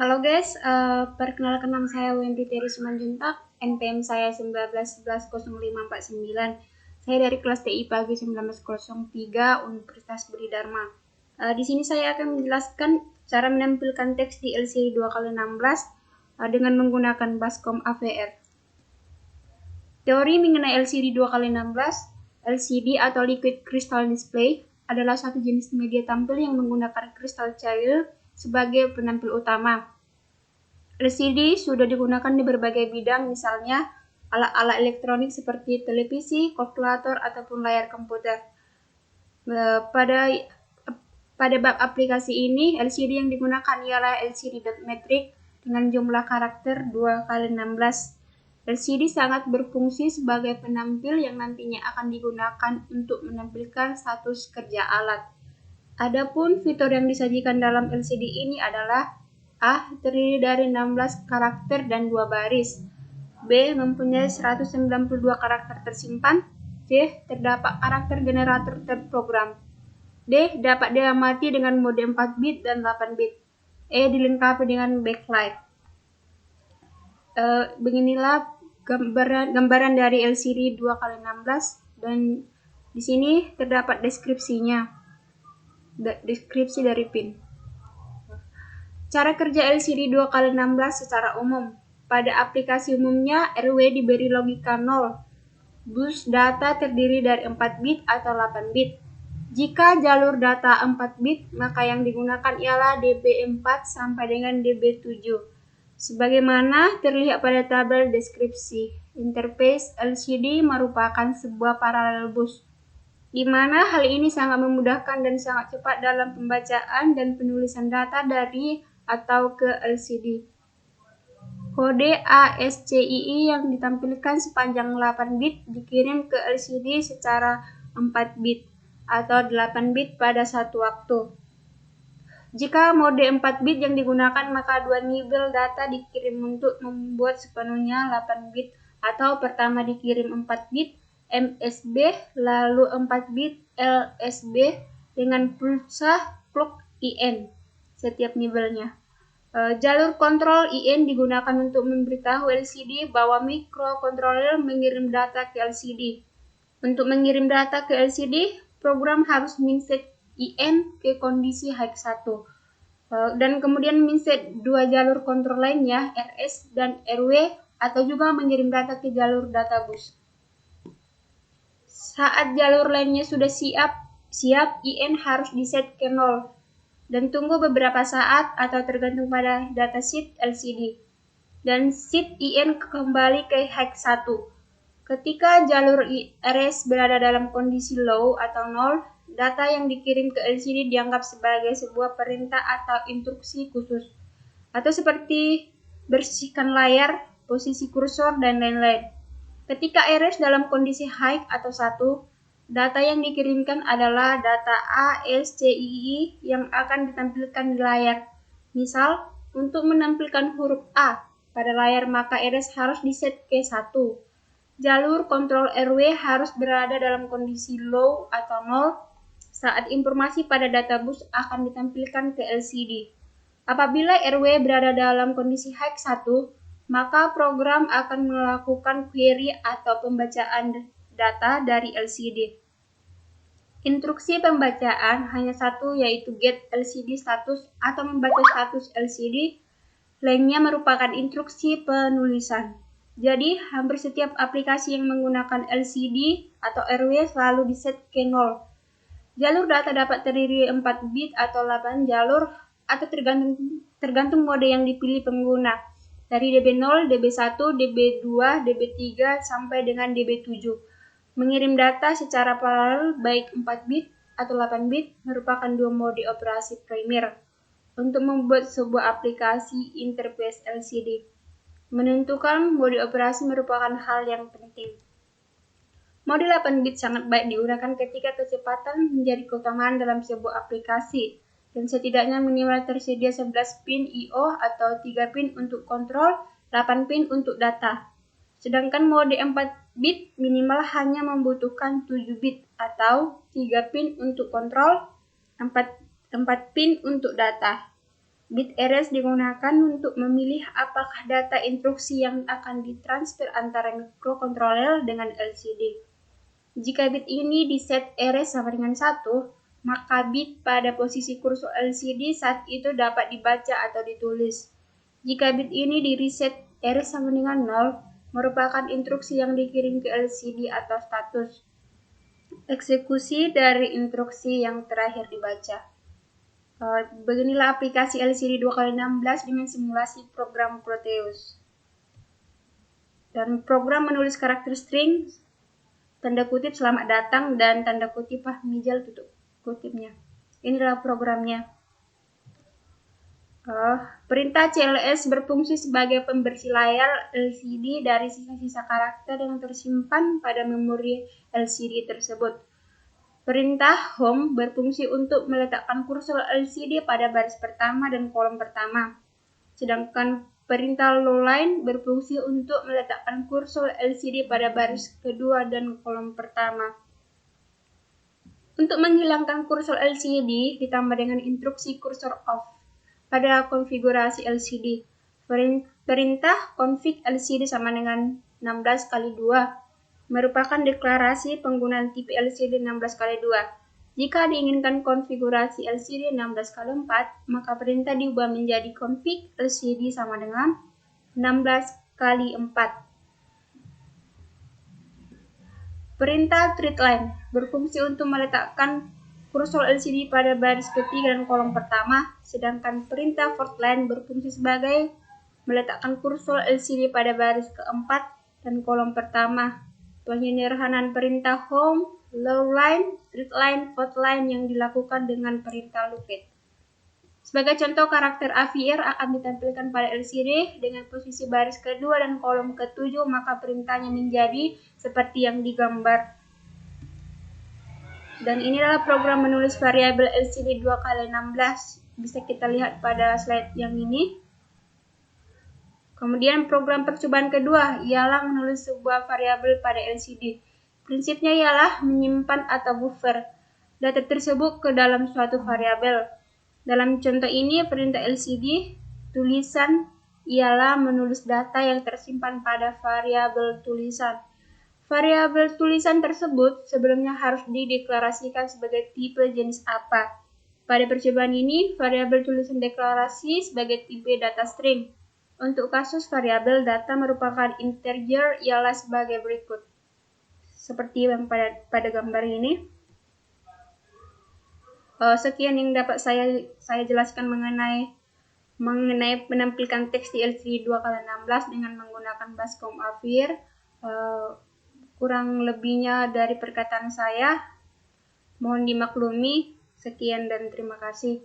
Halo guys, perkenalkan nama saya Wendy Terry Simanjuntak, NPM saya 19110549. Saya dari kelas TI Pagi 1903 Universitas Budi Dharma. Di sini saya akan menjelaskan cara menampilkan teks di LCD 2x16 dengan menggunakan Bascom AVR. Teori mengenai LCD 2x16, LCD atau Liquid Crystal Display adalah satu jenis media tampil yang menggunakan kristal cair sebagai penampil utama. LCD sudah digunakan di berbagai bidang, misalnya alat-alat elektronik seperti televisi, kalkulator, ataupun layar komputer. Pada bab aplikasi ini, LCD yang digunakan ialah LCD dot matrix dengan jumlah karakter 2x16. LCD sangat berfungsi sebagai penampil yang nantinya akan digunakan untuk menampilkan status kerja alat. Adapun fitur yang disajikan dalam LCD ini adalah A. Terdiri dari 16 karakter dan 2 baris. B. Mempunyai 192 karakter tersimpan. C. Terdapat karakter generator terprogram. D. Dapat diamati dengan mode 4 bit dan 8 bit. E. Dilengkapi dengan backlight. Beginilah gambaran dari LCD 2x16 dan di sini terdapat deskripsinya. Deskripsi dari pin. Cara kerja LCD 2x16 secara umum. Pada aplikasi umumnya, RW diberi logika 0. Bus data terdiri dari 4 bit atau 8 bit. Jika jalur data 4 bit, maka yang digunakan ialah DB4 sampai dengan DB7. Sebagaimana terlihat pada tabel deskripsi, interface LCD merupakan sebuah paralel bus, di mana hal ini sangat memudahkan dan sangat cepat dalam pembacaan dan penulisan data dari atau ke LCD. Kode ASCII yang ditampilkan sepanjang 8 bit dikirim ke LCD secara 4 bit atau 8 bit pada satu waktu. Jika mode 4 bit yang digunakan, maka dua nivel data dikirim untuk membuat sepenuhnya 8 bit, atau pertama dikirim 4 bit MSB, lalu 4 bit LSB dengan pulsa plug IN setiap nivelnya. Jalur kontrol IN digunakan untuk memberitahu LCD bahwa microcontroller mengirim data ke LCD. Untuk mengirim data ke LCD, program harus minset IN ke kondisi HEX1. Dan kemudian minset dua jalur kontrol lainnya, RS dan RW, atau juga mengirim data ke jalur data bus. Saat jalur lainnya sudah siap, IN harus diset ke 0 dan tunggu beberapa saat atau tergantung pada datasheet LCD. Dan set IN kembali ke HEX1. Ketika jalur RS berada dalam kondisi low atau 0, data yang dikirim ke LCD dianggap sebagai sebuah perintah atau instruksi khusus, atau seperti bersihkan layar, posisi kursor, dan lain-lain. Ketika RS dalam kondisi high atau 1, data yang dikirimkan adalah data ASCII yang akan ditampilkan di layar. Misal, untuk menampilkan huruf A pada layar, maka RS harus diset ke 1. Jalur kontrol RW harus berada dalam kondisi low atau 0 saat informasi pada data bus akan ditampilkan ke LCD. Apabila RW berada dalam kondisi high 1, maka program akan melakukan query atau pembacaan data dari LCD. Instruksi pembacaan hanya satu, yaitu get LCD status atau membaca status LCD. Lainnya merupakan instruksi penulisan. Jadi, hampir setiap aplikasi yang menggunakan LCD atau RW selalu diset ke 0. Jalur data dapat terdiri 4 bit atau 8 jalur, atau tergantung mode yang dipilih pengguna, dari DB0, DB1, DB2, DB3, sampai dengan DB7. Mengirim data secara paralel baik 4 bit atau 8 bit merupakan dua mode operasi primer. Untuk membuat sebuah aplikasi interface LCD, menentukan mode operasi merupakan hal yang penting. Mode 8 bit sangat baik digunakan ketika kecepatan menjadi keutamaan dalam sebuah aplikasi, dan setidaknya minimal tersedia 11 pin I/O atau 3 pin untuk kontrol, 8 pin untuk data. Sedangkan mode 4 bit minimal hanya membutuhkan 7 bit atau 3 pin untuk kontrol, 4 pin untuk data. Bit erase digunakan untuk memilih apakah data instruksi yang akan ditransfer antara mikrokontroler dengan LCD. Jika bit ini diset erase sama dengan 1, maka bit pada posisi kursor LCD saat itu dapat dibaca atau ditulis. Jika bit ini di reset erase sama dengan 0, merupakan instruksi yang dikirim ke LCD atau status eksekusi dari instruksi yang terakhir dibaca. Beginilah aplikasi LCD 2x16 dengan simulasi program Proteus. Dan program menulis karakter string, tanda kutip selamat datang, dan tanda kutip pahmijal tutup kutipnya. Inilah programnya. Perintah CLS berfungsi sebagai pembersih layar LCD dari sisa-sisa karakter yang tersimpan pada memori LCD tersebut. Perintah Home berfungsi untuk meletakkan kursor LCD pada baris pertama dan kolom pertama. Sedangkan perintah Lowline berfungsi untuk meletakkan kursor LCD pada baris kedua dan kolom pertama. Untuk menghilangkan kursor LCD ditambah dengan instruksi kursor off pada konfigurasi LCD. Perintah config LCD sama dengan 16x2 merupakan deklarasi penggunaan tipe LCD 16x2. Jika diinginkan konfigurasi LCD 16x4, maka perintah diubah menjadi config LCD sama dengan 16x4. Perintah TreatLine berfungsi untuk meletakkan kursor LCD pada baris ketiga dan kolom pertama, sedangkan perintah ForTline berfungsi sebagai meletakkan kursor LCD pada baris keempat dan kolom pertama. Penyederhanaan perintah Home, Lowline, TreatLine, ForTline yang dilakukan dengan perintah Looped. Sebagai contoh, karakter AVR akan ditampilkan pada LCD dengan posisi baris kedua dan kolom ke-7, maka perintahnya menjadi seperti yang digambar. Dan inilah program menulis variabel LCD 2x16. Bisa kita lihat pada slide yang ini. Kemudian program percobaan kedua ialah menulis sebuah variabel pada LCD. Prinsipnya ialah menyimpan atau buffer data tersebut ke dalam suatu variabel. Dalam contoh ini, perintah LCD tulisan ialah menulis data yang tersimpan pada variabel tulisan. Variabel tulisan tersebut sebelumnya harus dideklarasikan sebagai tipe jenis apa. Pada percobaan ini, variabel tulisan deklarasi sebagai tipe data string. Untuk kasus variabel data merupakan integer ialah sebagai berikut. Seperti yang pada gambar ini. Sekian yang dapat saya jelaskan mengenai menampilkan teks di LCD 2x16 dengan menggunakan Bascom AVIR. Kurang lebihnya dari perkataan saya, mohon dimaklumi. Sekian dan terima kasih.